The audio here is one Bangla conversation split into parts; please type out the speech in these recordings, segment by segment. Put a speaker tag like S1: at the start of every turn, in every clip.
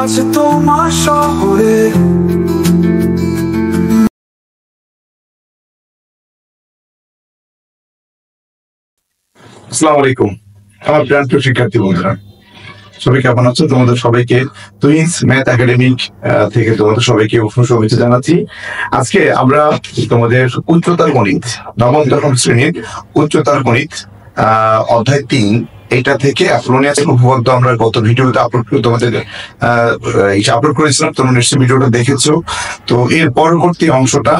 S1: আজ তোমার শহরে।
S2: আসসালামু আলাইকুম আমার প্রিয় শিক্ষার্থী বন্ধুরা, সবাই কেমন আছো? তোমাদের সবাইকে টুইন্স ম্যাথ একাডেমিক থেকে তোমাদের সবাইকে শুভেচ্ছা জানাচ্ছি। আজকে আমরা তোমাদের উচ্চতর গণিত নবম দশম শ্রেণীর উচ্চতর গণিত অধ্যায় 3 এটা থেকে অ্যাপোলোনিয়াসের উপপাদ্য আমরা গত ভিডিওতে আপলোড করেছিলাম, তোমরা নিশ্চয়ই ভিডিওটা দেখেছো। তো এর পরবর্তী অংশটা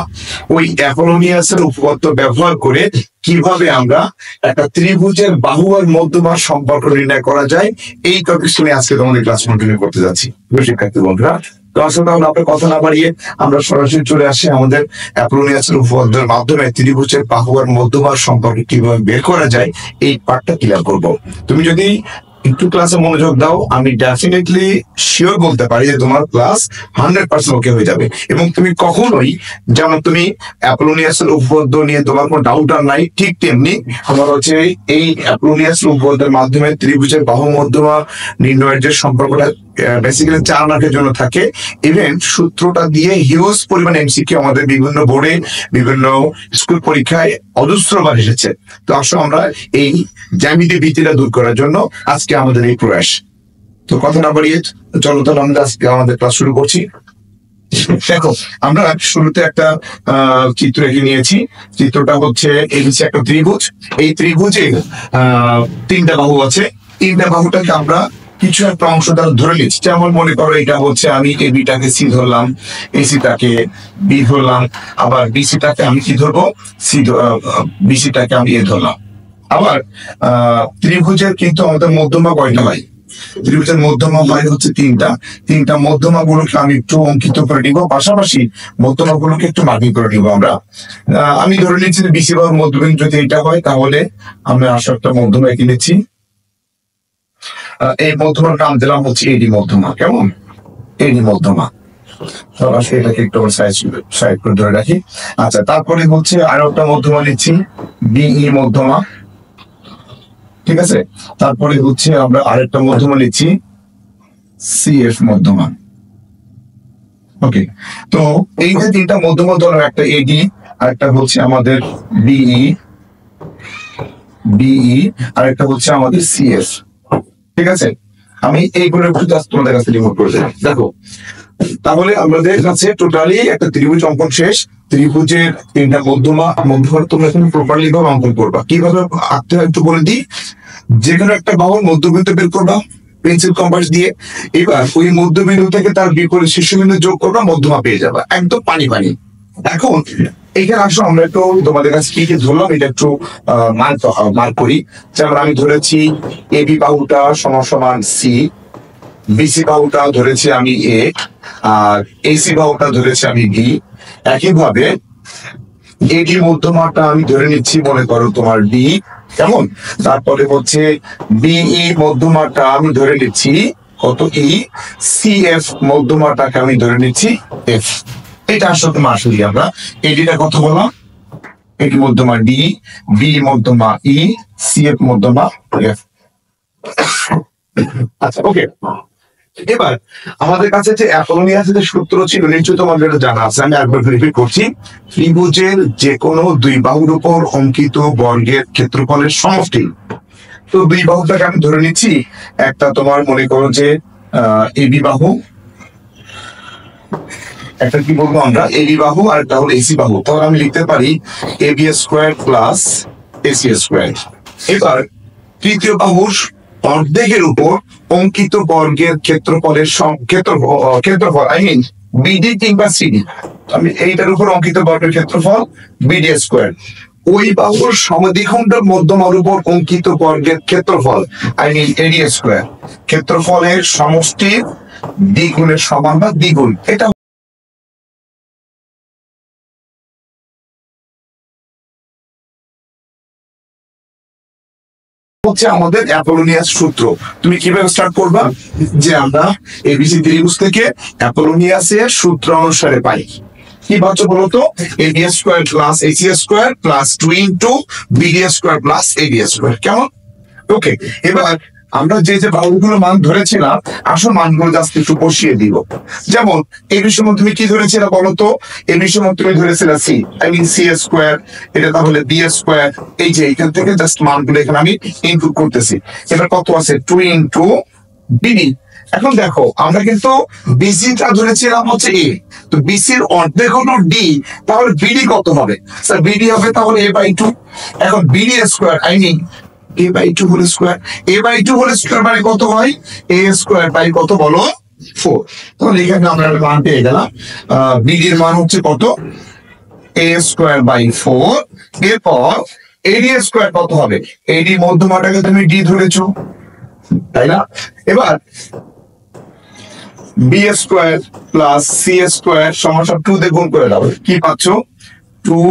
S2: ওই অ্যাপোলোনিয়াসের উপপাদ্য ব্যবহার করে কিভাবে আমরা একটা ত্রিভুজের বাহু আর মধ্যমার সম্পর্ক নির্ণয় করা যায়, এই টপিক শুনে আজকে তোমাদের ক্লাস কন্টিনিউ করতে যাচ্ছি শিক্ষার্থী বন্ধুরা। তো আসলে আমরা কথা না বাড়িয়ে আমরা সরাসরি চলে আসি আমাদের অ্যাপোলোনিয়াসের উপপাদ্যের মাধ্যমে ত্রিভুজের বাহু আর মধ্যমার সম্পর্ক কিভাবে বের করা যায় এই পার্টটা ক্লিয়ার করব। তুমি যদি একটু ক্লাসে মনোযোগ দাও, আমি ডেফিনেটলি শিওর বলতে পারি যে তোমার ক্লাস 100% ওকে হয়ে যাবে। এবং তুমি কখনোই, যেমন তুমি অ্যাপোলোনিয়াসের উপপাদ্য নিয়ে তোমার কোনো ডাউট আর নাই, ঠিক তেমনি আমার হচ্ছে এই অ্যাপোলোনিয়াসের উপপাদ্যের মাধ্যমে ত্রিভুজের বাহু মধ্যমা নির্ণয়ের যে সম্পর্কটা বেসিক্যালি 4 মার্কের জন্য থাকে, ইভেন সূত্রটা দিয়ে হিউজ পরিমাণ এমসিকিউ আমাদের বিভিন্ন বোর্ডে বিভিন্ন স্কুল পরীক্ষায় অজস্রবার এসেছে। তো আসলে আমরা এই জ্যামিতি ভীতিটা দূর করার জন্য আজকে আমাদের এই প্রয়াস। তো কথা না বাড়িয়ে চলো তাহলে আমরা আজকে আমাদের ক্লাস শুরু করছি। দেখো, আমরা শুরুতে একটা চিত্র এঁকে নিয়েছি। চিত্রটা হচ্ছে এবিসি একটা ত্রিভুজ। এই ত্রিভুজে 3টা বাহু আছে। 3টা বাহুটাকে আমরা কিছু একটা অংশ দ্বারা ধরে নিচ্ছি। যেমন মনে করো এটা হচ্ছে আমি এবিটাকে সি ধরলাম, এসিটাকে বি ধরলাম, আবার বিসিটাকে আমি কি ধরবো, বিসিটাকে আমি এ ধরলাম। আবার ত্রিভুজের কিন্তু আমাদের মধ্যমা কয়টা হয়? ত্রিভুজের মধ্যমা হয় হচ্ছে 3টা মধ্যমা গুলোকে আমি একটু অঙ্কিত করে নিব, পাশাপাশি মধ্যমা গুলোকে একটু মার্কিং করে নিব। আমি ধরে নিচ্ছি যে বিসি বাহুর মধ্যবিন্দু যদি এটা হয়, তাহলে আমরা আসলে একটা মধ্যমা এঁকে নিচ্ছি। এই মধ্যমার নাম দিলাম হচ্ছে এডি মধ্যমা। কেমন? এডি মধ্যমা। এটাকে একটু সাইড করে ধরে রাখি। আচ্ছা, তারপরে হচ্ছে আরো একটা মধ্যমা নিচ্ছি, বিই মধ্যমা। ঠিক আছে, তারপরে হচ্ছে আমরা আরেকটা মধ্যমা নিচ্ছি, সিএফ মধ্যমা। ওকে, তো এই যে 3টা মধ্যমা ধরো, একটা এডি, আরেকটা হচ্ছে আমাদের বিই, আরেকটা হচ্ছে আমাদের সিএফ। ঠিক আছে, আমি এইগুলো একটু জাস্ট তোমাদের কাছে রিমুভ করে দেব। দেখো, তাহলে আমাদের কাছে টোটালি একটা ত্রিভুজ অঙ্কন শেষ। ত্রিভুজের 3টা মধ্যমা তোমরা এখানে প্রপারলি ভাবে অঙ্কন করবা। কিভাবে আঁকতে হয় একটু বলে দিই। যেখানে একটা বাহুর মধ্যবিন্দু বের করবা পেন্সিল কম্পাস দিয়ে, এবার ওই মধ্যবিন্দু থেকে তার বিপরীত শীর্ষবিন্দু যোগ করবা, মধ্যমা পেয়ে যাবা, একদম পানি। এখন এইখানে আসলে আমরা একটু তোমাদের কাছে কি কি ধরলাম এটা একটু মার্ক করি। যেমন আমি ধরেছি এবি বাহুটা সমান সি, বিসি বাহুটা ধরেছি আমি এ, আর এসি বাহুটা ধরেছি আমি বি। একইভাবে এডি মধ্যমাটা আমি ধরে নিচ্ছি, মনে করো তোমার ডি। কেমন? তারপরে হচ্ছে বিই মধ্যমাটা আমি ধরে নিচ্ছি কত, ই। সিএফ মধ্যমাটাকে আমি ধরে নিচ্ছি এফ। এটা আসলে আসলে আমরা এডিটা কত বললাম, এটি মধ্যমা ডি, বি মধ্যমা ই, সিএফ মধ্যমা এফ। আচ্ছা, ওকে। এবার আমাদের কাছে যে অ্যাপোলোনিয়াসের সূত্র ছিল নিশ্চয়ই তোমাদের জানা আছে, আমি একবার রিপিট করছি। ত্রিভুজের যে কোনো 2 বাহুর উপর অঙ্কিত বর্গের ক্ষেত্রফলের সমষ্টি। তো 2 বাহুটাকে আমি ধরে নিচ্ছি, একটা তোমার মনে করো যে এবি বাহু, একটা কি বলবো আমরা এবি বাহু, আর একটা হলো এসি বাহু। তাহলে আমি লিখতে পারি AB square plus AC square. এবার তৃতীয় বাহুর অর্ধেকের উপর অঙ্কিত বর্গের ক্ষেত্রফলের ক্ষেত্রফল আই মিন বিডি কিংবা সিডি, আমি এইটার উপর অঙ্কিত বর্গের ক্ষেত্রফল বিডি স্কোয়ার। ওই বাহুর সমদ্বিখণ্ডক মধ্যমার উপর অঙ্কিত বর্গের ক্ষেত্রফল আই মিন এডি স্কোয়ার। ক্ষেত্রফলের সমষ্টির দ্বিগুণের সমান বা দ্বিগুণ। এটা হচ্ছে আমাদের অ্যাপোলোনিয়াস সূত্র। তুমি কিভাবে স্টার্ট করবা, যে আমরা এবিসি ত্রিভুজ থেকে অ্যাপোলোনিয়াসের সূত্র অনুসারে পাই। কি পাচ্ছ বলতো, AB square plus AC square plus 2 into BD square plus AD square. কেমন? ওকে, এবার আমরা যে যে বাহুগুলো মান ধরেছিলাম আসল মানগুলো জাস্ট একটু বসিয়ে দিব। যেমন এই বিষয় তুমি কি ধরেছিলে বলতো? এই বিষয় তুমি ধরেছিলে C, I mean C square, এটা তাহলে বি স্কোয়ার। এই যে এখান থেকে জাস্ট মানগুলো এখানে আমি ইনপুট করতেছি। এবার কত আছে? 2 ইন্টু বিডি। এখন দেখো আমরা কিন্তু বিসিটা ধরেছিলাম হচ্ছে এ, তো বিসির অর্ধেক হলো ডি, তাহলে বিডি কত হবে? স্যার বিডি হবে তাহলে এ বাই 2। এখন BD square I mean a by 2 whole square, a by 2 whole square মানে কত হয়? a স্কয়ার বাই কত বলো? 4। তাহলে এখানে আমরা একটা মান পেয়ে গেলাম। bd এর মান হচ্ছে কত? a square by 4। এরপর ad স্কয়ার কত হবে? ad মধ্যমাটাকে তুমি d ধরেছো, তাই না? এবার b square plus c square সমান 2 দিয়ে গুণ করে দাও। কি পাচ্ছো? 2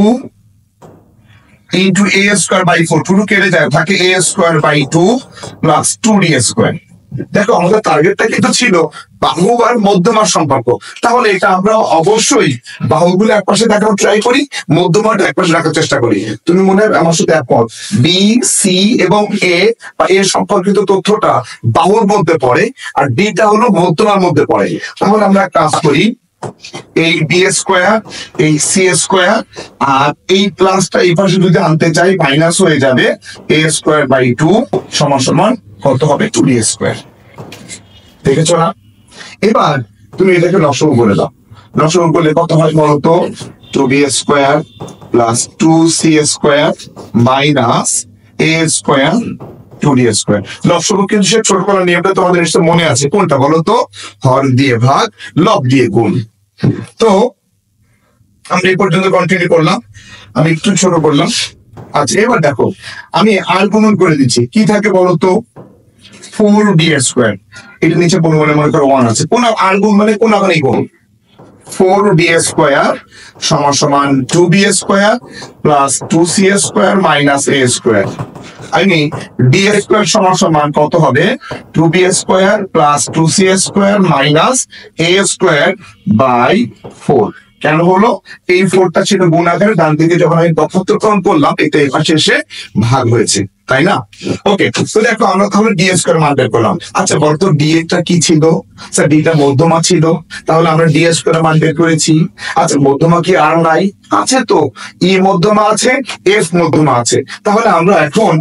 S2: into a square by 4, 2 কেটে যায়, থাকে a square by 2 plus 2d square। দেখো আমাদের টার্গেটটা কিন্তু ছিল বাহু আর মধ্যমার সম্পর্ক, তাহলে এটা আমরা অবশ্যই বাহুগুলো একপাশে দেখার ট্রাই করি, মধ্যমাটা একপাশে রাখার চেষ্টা করি। তুমি মনে হয় আমার সাথে একমত? বি, সি এবং এ বা এর সম্পর্কিত তথ্যটা বাহুর মধ্যে পড়ে আর ডিটা হলো মধ্যমার মধ্যে পড়ে। তাহলে আমরা কাজ করি, এই বি স্কোয়ার, এই সি স্কোয়ার, আর এই প্লাসটা এই পাশে যদি আনতে চাই মাইনাস হয়ে যাবে। এ স্কোয়ার বাই 2 সমান সমান কত হবে? 2d square. দেখেছো না? এবার তুমি এটাকে লসাগু করে দাও। লসাগু করলে কত হয় বলতো? 2b square plus 2c square minus a square 2d square. লসাগু কিন্তু সে ছোটবেলা নিয়মটা তোমাদের নিশ্চয় মনে আছে, কোনটা বলতো? হর দিয়ে ভাগ, লব দিয়ে গুণ। তো আমরা এই পর্যন্ত কন্টিনিউ করলাম, আমি একটু ছোট করলাম। আচ্ছা এবার দেখো আমি আর গুণন করে দিচ্ছি, কি থাকে বলতো? 4d square. এটা নিচে কোনো মনে করো 1 আছে, কোন আর গুণ মানে কোন আগানেই গুণ। 4d স্কোয়ার সমান সমান 2b square plus 2c square minus a square. আমি d স্কোয়ার সমান সমান কত হবে? 2b square plus 2c square minus a square by 4। কেন হলো? এই 4টা ছিল গুণ আকারে, ডান দিকে যখন আমি পক্ষান্তরকরণ করলাম এটা এই পাশে এসে ভাগ হয়েছে, তাই না? ওকে, তো দেখো আমরা তাহলে ডি স্কয়ার মান বের করলাম। আচ্ছা বলতো ডি টা কি ছিল? স্যার ডি টা মধ্যমা ছিল, তাহলে আমরা ডি স্কয়ার মান বের করেছি। আচ্ছা মধ্যমা কি আর নাই? আছে তো, ই মধ্যমা আছে, এফ মধ্যমা আছে, তাহলে আমরা এখন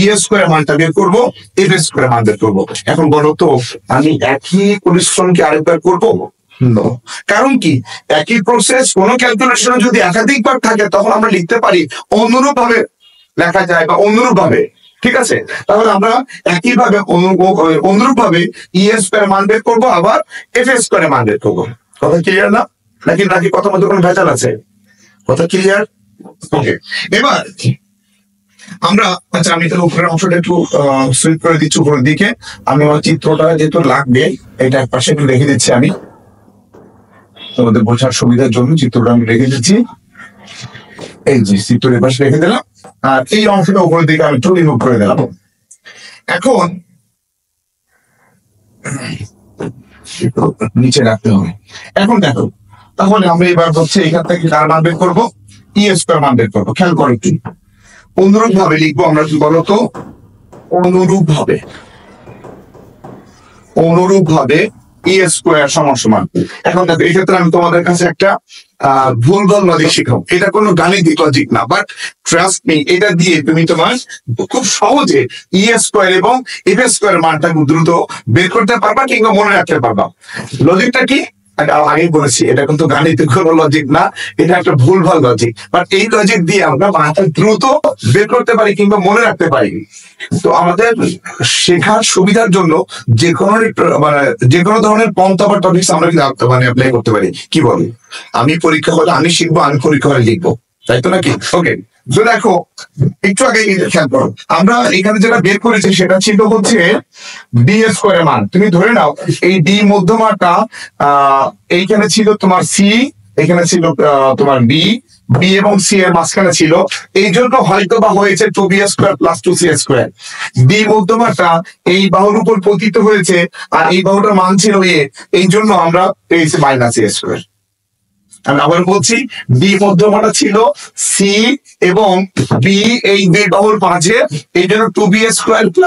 S2: ই স্কয়ার মানটা বের করবো, এফ স্কয়ার মান বের করবো। এখন বলো তো আমি একই পরিশ্রমকে আরেকবার করবো? কারণ কি একই প্রসেস কোন ক্যালকুলেশনে যদি একাধিকবার থাকে তখন আমরা লিখতে পারি অনুরূপ ভাবে লেখা যায় বা অনুরূপ ভাবে, ঠিক আছে? তাহলে আমরা একইভাবে অনুরূপ ভাবে ই স্কয়ার মান বের করবো, আবার এফ স্কয়ার মান বের করবো। কথা ক্লিয়ার না? নাকি নাকি কথা মধ্যে কোনো ভেজাল আছে? কথা ক্লিয়ার? ওকে, এবার আমরা আচ্ছা আমি তাহলে উপরের অংশটা একটু সুইপ করে দিচ্ছি উপরের দিকে। আমি আমার চিত্রটা যেহেতু লাগবে এটা এক পাশে একটু রেখে দিচ্ছি, আমি তোমাদের বোঝার সুবিধার জন্য চিত্রটা আমি রেখে দিচ্ছি। এই যে চিত্রের পাশে রেখে দিলাম, আর এই অংশটা উপরের দিকে আমি একটু রিমুভ করে দিলাম। এখন নিচে রাখতে হবে। এখন দেখো তাহলে আমরা এবার হচ্ছে এখান থেকে কার মান বের করবো? ই স্কয়ার মান বের করবো। খেয়াল করো একটু, অনুরূপ ভাবে লিখবো আমরা। কি বলতো? অনুরূপ ভাবে, অনুরূপ ভাবে ই স্কয়ার সমান সমান। এখন দেখো এই ক্ষেত্রে আমি তোমাদের কাছে একটা ভুলভাল লজিক শিখাবো। এটা কোনো গাণিতিক লজিক না, বাট ট্রাস্ট মি, এটা দিয়ে তুমি তোমার খুব সহজে ই স্কয়ার এবং এফ স্কয়ার মানটা দ্রুত বের করতে পারবা কিংবা মনে রাখতে পারবা। লজিকটা কি? আগেই বলেছি এটা কিন্তু গাণিতিক কোনো লজিক না, এটা একটা ভুলভাল লজিক, বাট এই লজিক দিয়ে আমরা মানটা দ্রুত বের করতে পারি কিংবা মনে রাখতে পারি। তো আমাদের শেখার সুবিধার জন্য যে কোনো ধরনের পন্থা বা টপিকস আমরা কিন্তু অ্যাপ্লাই করতে পারি। কি বলি? আমি পরীক্ষা হলে আমি শিখবো, আমি পরীক্ষা হলে লিখবো, তাই তো নাকি? ওকে, তো দেখো একটু আগে খেয়াল করো, আমরা এখানে যেটা বের করেছি সেটা ছিল হচ্ছে ডি স্কয়ার মান। তুমি ধরে নাও এই ডি মধ্যমাটা এইখানে ছিল তোমার সি, এখানে ছিল তোমার বি, বি এবং সি এর মাঝখানে ছিল, এই জন্য হয়তো বা হয়েছে 2b square plus 2c square. D মধ্যমাটা এই বাহুর উপর পতিত হয়েছে আর এই বাহুটার মান ছিল এ, এই জন্য আমরা পেয়েছি মাইনাস এ স্কয়ার। আমি আবার বলছি, বি মধ্যমাটা ছিল সি এবং বি, এই দুই বাহুর মাঝে, এই জন্য 2b²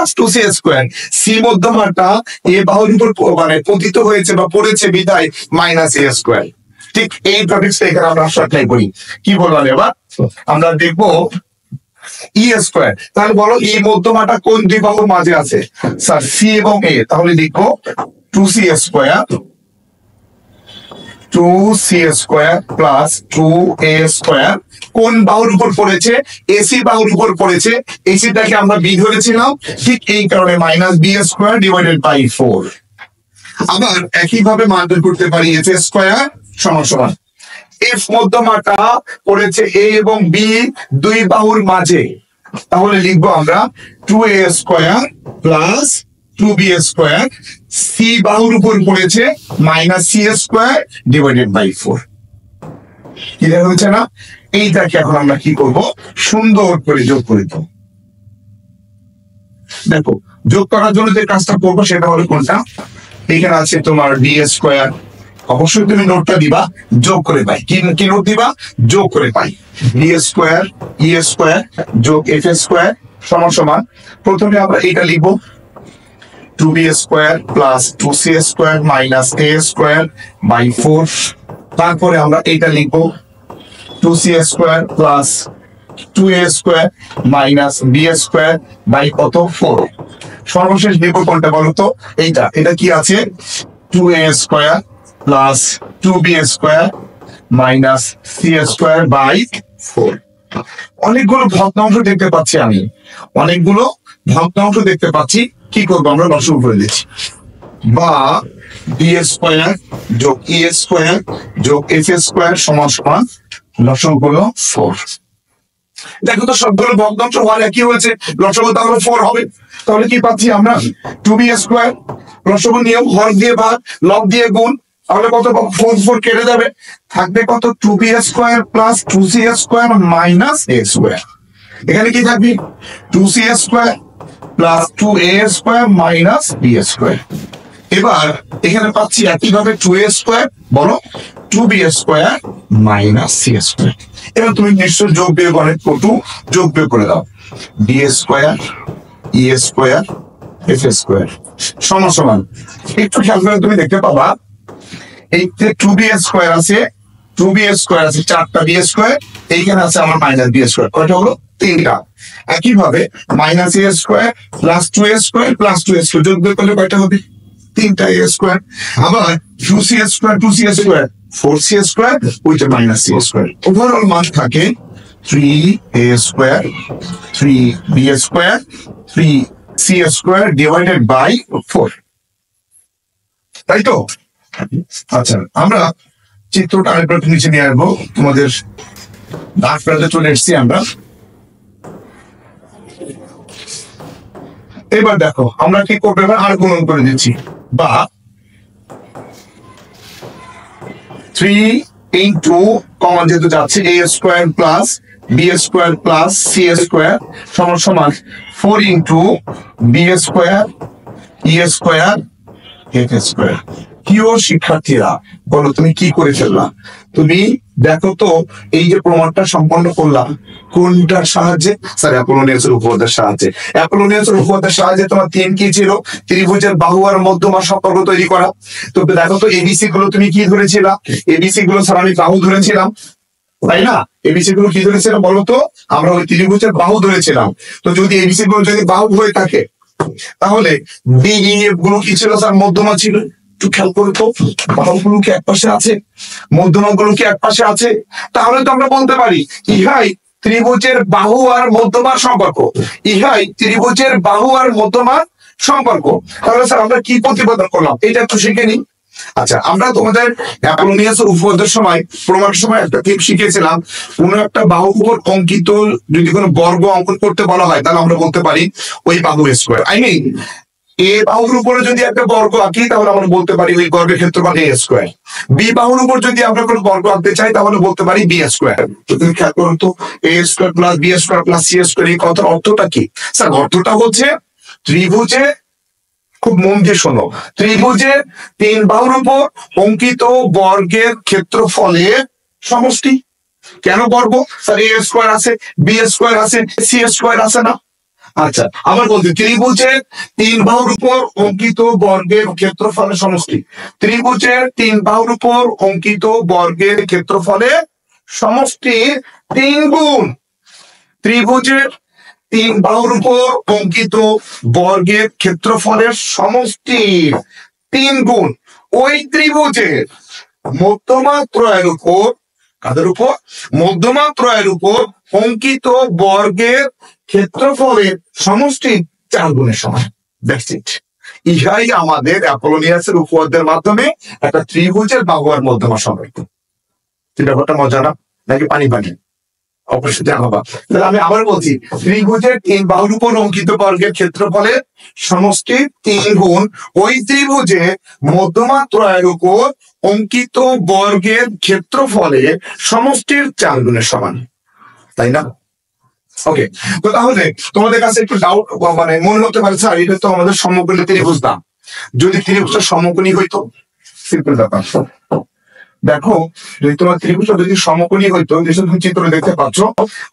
S2: + 2c²। সি মধ্যমাটা এ বাহুর উপর মানে পতিত হয়েছে বা পড়েছে বিধায় -a²। ঠিক এই টপিকটা এখানে আমরা অ্যাপ্লাই করি। কি বললাম এবার আমরা দেখবো e²। তাহলে বলো ই মধ্যমাটা কোন দুই বাহুর মাঝে আছে? স্যার সি এবং এ। তাহলে লিখবো 2c² 2c² + 2a²। কোন বাহুর উপর পড়েছে? এসি বাহুর উপর পড়েছে। এসিটাকে আমরা বি ধরেছিলাম, ঠিক এই কারণে -b² / 4। আবার একইভাবে মান বের করতে পারি f² = এফ মধ্যমাটা পড়েছে এ এবং বি দুই বাহুর মাঝে। তাহলে লিখবো আমরা 2a² + 2b²। সি বাহুর উপর পড়েছে -c² / 4। ক্লিয়ার হয়েছে না? এইটাকে এখন আমরা কি করব? সুন্দর করে যোগ করে দেব। দেখো যোগ করার জন্য যে কাজটা করবো সেটা হলো কোনটা? এখানে আছে তোমার d²। অবশ্যই তুমি নোটটা দিবা যোগ করে পাই। কি নোট দিবা? যোগ করে পাই। d² e² যোগ f² সমান প্রথমে আমরা এটা লিখবো 2b² + 2c² - a² / 4। তারপরে আমরা এটা লিখবো 2c² + 2a² - b² / কত? 4। সর্বশেষ লিখবো কোনটা বলতো? এটা কি আছে? 2a² + 2b² - c² / 4। অনেকগুলো ভগ্নাংশ দেখতে পাচ্ছি আমি, অনেকগুলো ভগ্নাংশ দেখতে পাচ্ছি। কি করবো? আমরা লসাগু করে দিচ্ছি, বা d² যোগ e² যোগ f² সমান লসাগু হলো 4। দেখো তো সবগুলো ভগ্নাংশ হওয়ার একই হয়েছে, লসাগু তাহলে 4 হবে। তাহলে কি পাচ্ছি আমরা? 2b²। লসাগু নিয়ম, হর দিয়ে ভাগ, লব দিয়ে গুণ। তাহলে কত? 4 কেটে যাবে, থাকবে কত? 2b² + 2c² - a²। এখানে কি থাকবে? 2c² + 2a² - b²। এবার এখানে পাচ্ছি একইভাবে 2a², বলো 2b² - c²। এবার তুমি নিশ্চয় যোগ বিয়োগ অনেক পটু, যোগ বিয়োগ করে দাও। d² e² f² সমান একটু খেয়াল করে তুমি দেখতে পাবা এই যে 2b² আছে, 2b² আছে 4টা b², এইখানে আছে আমার -b²। কয়টা হলো? 3টা। একইভাবে -a² + 2a² + 2a² যোগ বিয়োগ করলে কয়টা হবে? 3টা a²। আবার 2c² 2c², 4c² with -c²। Overall মান থাকে 3a² 3b² 3c² / 4। তাই তো? আচ্ছা, আমরা চিত্রটা আরেকবার নিচে নিয়ে আসবো। তোমাদের ডাকপ্রাতে চলে এসেছি আমরা। এবার দেখো আমরা কি করবো? এবার আর গুণন করে দিচ্ছি, বা 3 কমন যেহেতু যাচ্ছে a² + b² + c² সমান 4 × b² e² f²। প্রিয় শিক্ষার্থীরা, বলো তুমি কি করে ফেললা? তুমি দেখো তো এই যে প্রমাণটা সম্পন্ন করলাম কোনটার সাহায্যে? স্যার অ্যাপোলোনিয়াসের উপপাদ্যের সাহায্যে। অ্যাপোলোনিয়াসের উপপাদ্যের সাহায্যে তোমার থিম কি ছিল? ত্রিভুজের বাহু আর মধ্যমার সম্পর্ক তৈরি করা। তো দেখো তো এবিসি গুলো তুমি কি ধরেছিলা? এবিসি গুলো স্যার আমি বাহু ধরেছিলাম, তাই না? এবিসি গুলো কি ধরেছিলাম বলো তো? আমরা ওই ত্রিভুজের বাহু ধরেছিলাম। তো যদি এবিসি গুলো যদি বাহু হয়ে থাকে তাহলে ডিএফ গুলো কি ছিল? স্যার মধ্যমা ছিল। একটু খেয়াল করে তো, বাহুগুলো কি এক পাশে আছে? মধ্যমা গুলো কি এক পাশে আছে? তাহলে তো আমরা বলতে পারি ইহাই ত্রিভুজের বাহু আর মধ্যমার সম্পর্ক। ইহাই ত্রিভুজের বাহু আর মধ্যমার সম্পর্ক। তাহলে স্যার আমরা কি প্রতিপাদন করলাম? এটা একটু শিখে নিই। আচ্ছা, আমরা তোমাদের অ্যাপোলোনিয়াসের উপপাদ্যের সময় প্রমাণের সময় একটা টিপ শিখেছিলাম। কোন একটা বাহুর উপর অঙ্কিত যদি কোনো বর্গ অঙ্কন করতে বলা হয় তাহলে আমরা বলতে পারি ওই বাহু স্কয়ার। আই মিন এ বাহুর উপরে যদি একটা বর্গ আঁকি তাহলে আমরা বলতে পারি ওই বর্গের ক্ষেত্রফল a²। বি বাহুর উপর যদি আমরা কোনো বর্গ আঁকতে চাই তাহলে বলতে পারি b²। তো তুমি খেয়াল করো তো, a² + b² + c² এই কথার অর্থটা কি? স্যার অর্থটা হচ্ছে ত্রিভুজে, খুব মন দিয়ে শোনো, ত্রিভুজের 3 বাহুর উপর অঙ্কিত বর্গের ক্ষেত্রফলের সমষ্টি। কেন করবো স্যার? এ স্কোয়ার আছে, বি স্কোয়ার আছে, সি স্কোয়ার আছে না? আচ্ছা, আবার বলছি ত্রিভুজের 3 বাহুর উপর অঙ্কিত বর্গের ক্ষেত্রফলের সমষ্টি। ত্রিভুজের 3 বাহুর উপর অঙ্কিত বর্গের ক্ষেত্রফলের সমষ্টি 3 গুণ। ত্রিভুজের 3 বাহুর উপর অঙ্কিত বর্গের ক্ষেত্রফলের সমষ্টি 3 গুণ ওই ত্রিভুজের মধ্যমা ত্রয়ের উপর, কাদের উপর? মধ্যমা ত্রয়ের উপর অঙ্কিত বর্গের ক্ষেত্রফলের সমষ্টি 4 গুণের সমান। That's it. ইহাই আমাদের অ্যাপোলোনিয়াসের উপপাদ্যের মাধ্যমে একটা ত্রিভুজের বাহু আর মধ্যমা সম্পর্ক। ব্যাপারটা মজা না নাকি পানি পানি? অবশ্যই জানাবা। তাহলে আমি আবার বলছি, ত্রিভুজের 3 বাহুর উপর অঙ্কিত বর্গের ক্ষেত্রফলের সমষ্টি 3 গুণ ওই ত্রিভুজে মধ্যমা ত্রয়ের উপর অঙ্কিত বর্গের ক্ষেত্রফলের সমষ্টির 4 গুণের সমান, তাই না? ওকে, তো তাহলে তোমাদের কাছে একটু ডাউট মানে মনে হতে পারে স্যার এটা তো আমাদের সমকোণী ত্রিভুজ না, যদি ত্রিভুজটা সমকোণী হইতো? সিম্পল ব্যাপার। দেখো, যদি তোমার ত্রিভুজটা যদি সমকোণী হইতো, যেসব তুমি চিত্র দেখতে পাচ্ছ,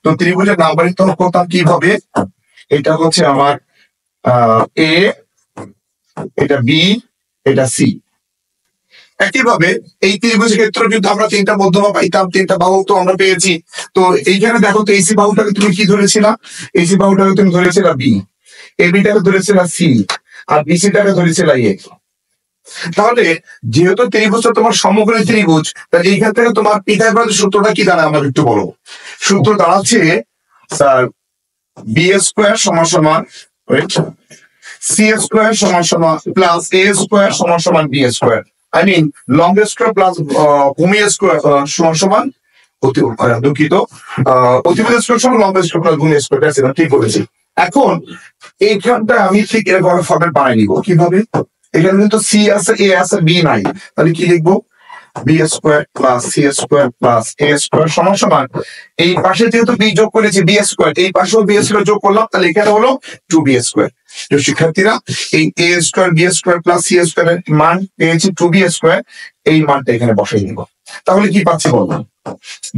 S2: তো ত্রিভুজের নাম্বারিং করতাম কিভাবে? এটা হচ্ছে আমার এ, এটা বি, এটা সি। একইভাবে এই ত্রিভুজের ক্ষেত্রে যদি আমরা 3টা মধ্যমা পাইতাম, 3টা বাহু তো আমরা পেয়েছি। তো এইখানে দেখো তো এসি বাহুটাকে তুমি কি ধরেছিলা? এসি বাহুটাকে তুমি ধরেছিলা বি, এবিটাকে ধরেছিলা সি, আর বিসিটাকে ধরেছিলা এ। তাহলে যেহেতু ত্রিভুজটা তোমার সমকোণী ত্রিভুজ, তাহলে এইখান থেকে তোমার পিথাগোরাসের সূত্রটা কি দাঁড়ায় আমাকে একটু বলো। সূত্র দাঁড়াচ্ছে স্যার বি স্কোয়ার সমান সমান সি স্কোয়ার সমান সমান প্লাস এ স্কোয়ার সমান সমান বি স্কোয়ার। আই মিন লং স্কোয়ার প্লাস ভূমি স্কোয়ার সমান সমান দুঃখিত অতিভুজ স্কোয়ার সমান লং স্কোয়ার প্লাস ভূমি স্কোয়ার। ঠিক বলেছি। এখন এইখানটা আমি ঠিক এরকম ফর্মেট বানাই নিব। কিভাবে? এখানে কিন্তু সি আছে, এ আছে, বি নাই, তাহলে কি লিখবো? B square plus C square plus A square সমান সমান এই পাশে যেহেতু বি যোগ করেছি বি স্কোয়ার, এই পাশেও বি স্কোয়ার যোগ করলাম, তাহলে এখানে হলো 2b স্কোয়ার। তো শিক্ষার্থীরা এই A square B square plus C square এর মান পেয়েছি 2b স্কোয়ার, এই মানটা এখানে বসাই নিব। তাহলে কি পাচ্ছি বলবো?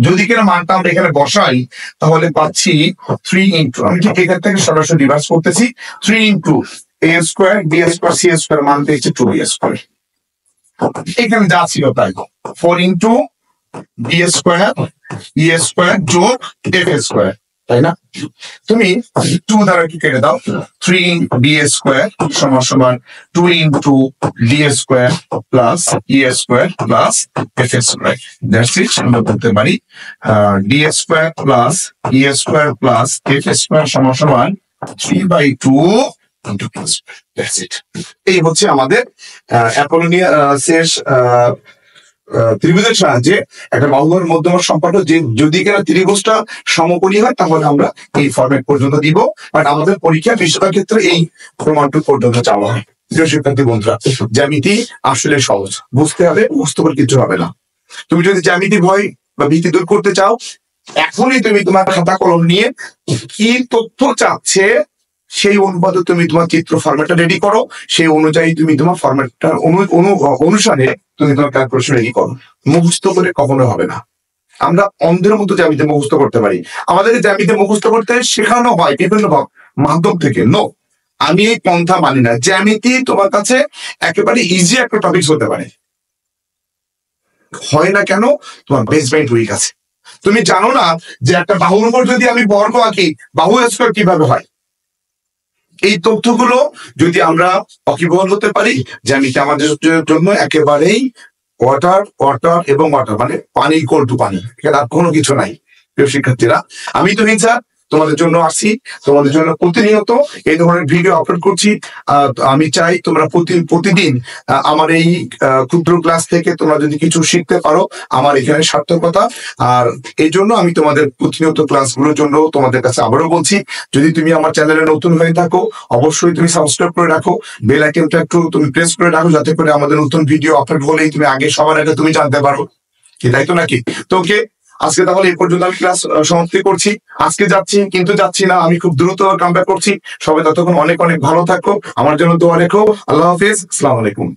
S2: যদি কিনা মানটা আমরা এখানে বসাই তাহলে পাচ্ছি 3 ইন্টু, আমি ঠিক এখান থেকে সরাসরি রিভার্স করতেছি, 3 into A square B square C square মান পেয়েছি 2b স্কোয়ার। এখানে যা ছিল তাই 4 into B square E square যোগ এফ স্কোয়ার, তাই না? তুমি 2 দ্বারা কি কেটে দাও, 3b স্কোয়ার সমান সমান 2 into D square plus E square plus F square. That's it. আমরা বলতে পারি D square plus E square plus F square সমান সমান 3/2 into B square. That's it. এই হচ্ছে আমাদের অ্যাপোলোনিয়াসের ত্রিভুজের সাহায্যে একটা বাহুর মধ্যমার সম্পর্ক। যে যদি কিনা ত্রিভুজটা সমকোণী হয় তাহলে আমরা এই ফরম্যাট পর্যন্ত দিব, বাট আমাদের পরীক্ষা বেশিরভাগ ক্ষেত্রে এই প্রমাণটুকু পর্যন্ত চাওয়া হয়। প্রিয় শিক্ষার্থী বন্ধুরা, জ্যামিতি আসলে সহজ, বুঝতে হবে, মুখস্থ করে কিছু হবে না। তুমি যদি জ্যামিতি ভয় বা ভীতি দূর করতে চাও, এখনই তুমি তোমার খাতা কলম নিয়ে কি তথ্য চাচ্ছে সেই অনুপাতে তুমি তোমার চিত্র ফরম্যাটটা রেডি করো, সেই অনুযায়ী তুমি তোমার ফরম্যাটটা অনুসারে তুমি তোমার ক্যালকুলেশন রেডি করো। মুখস্থ করে কখনো হবে না। আমরা অন্ধের মতো জ্যামিতি মুখস্থ করতে পারি, আমাদের জ্যামিতি মুখস্থ করতে শেখানো হয় বিভিন্ন মাধ্যম থেকে। নো, আমি এই পন্থা মানি না। জ্যামিতি তোমার কাছে একেবারে ইজি একটা টপিক হতে পারে, হয় না কেন? তোমার বেসমেন্ট উইক আছে। তুমি জানো না যে একটা বাহুর উপর যদি আমি বর্গ আঁকি, বাহু স্কয়ার কিভাবে হয়? এই তথ্যগুলো যদি আমরা অকিবহল হতে পারি, জ্যামিতি আমাদের জন্য একেবারেই ওয়াটার ওয়াটার এবং ওয়াটার, মানে পানি ইকুয়াল টু পানি, এখানে আর কোনো কিছু নাই। প্রিয় শিক্ষার্থীরা, আমি তো হিংসা তোমাদের জন্য আসছি, তোমাদের জন্য প্রতিনিয়ত এই ধরনের ভিডিও আপলোড করছি। আমি চাই তোমরা প্রতিদিন আমার এই ক্ষুদ্র ক্লাস থেকে তোমরা যদি কিছু শিখতে পারো, আমার এখানে সার্থকতা। আর এই জন্য আমি তোমাদের প্রতিনিয়ত ক্লাসগুলোর জন্য তোমাদের কাছে আবারও বলছি, যদি তুমি আমার চ্যানেলে নতুন হয়ে থাকো অবশ্যই তুমি সাবস্ক্রাইব করে রাখো, বেল আইকনটা একটু তুমি প্রেস করে রাখো, যাতে করে আমাদের নতুন ভিডিও আপলোড হলেই তুমি আগে সবার আগে তুমি জানতে পারো। কি তাই তো নাকি? তো ওকে, আজকে তাহলে এই পর্যন্ত আমি ক্লাস সমাপ্তি করছি। আজকে যাচ্ছি কিন্তু যাচ্ছি না, আমি খুব দ্রুত কামব্যাক করছি। সবাই ততক্ষণ অনেক অনেক ভালো থাকো, আমার জন্য দোয়া রেখো। আল্লাহ হাফেজ, আসসালামু আলাইকুম।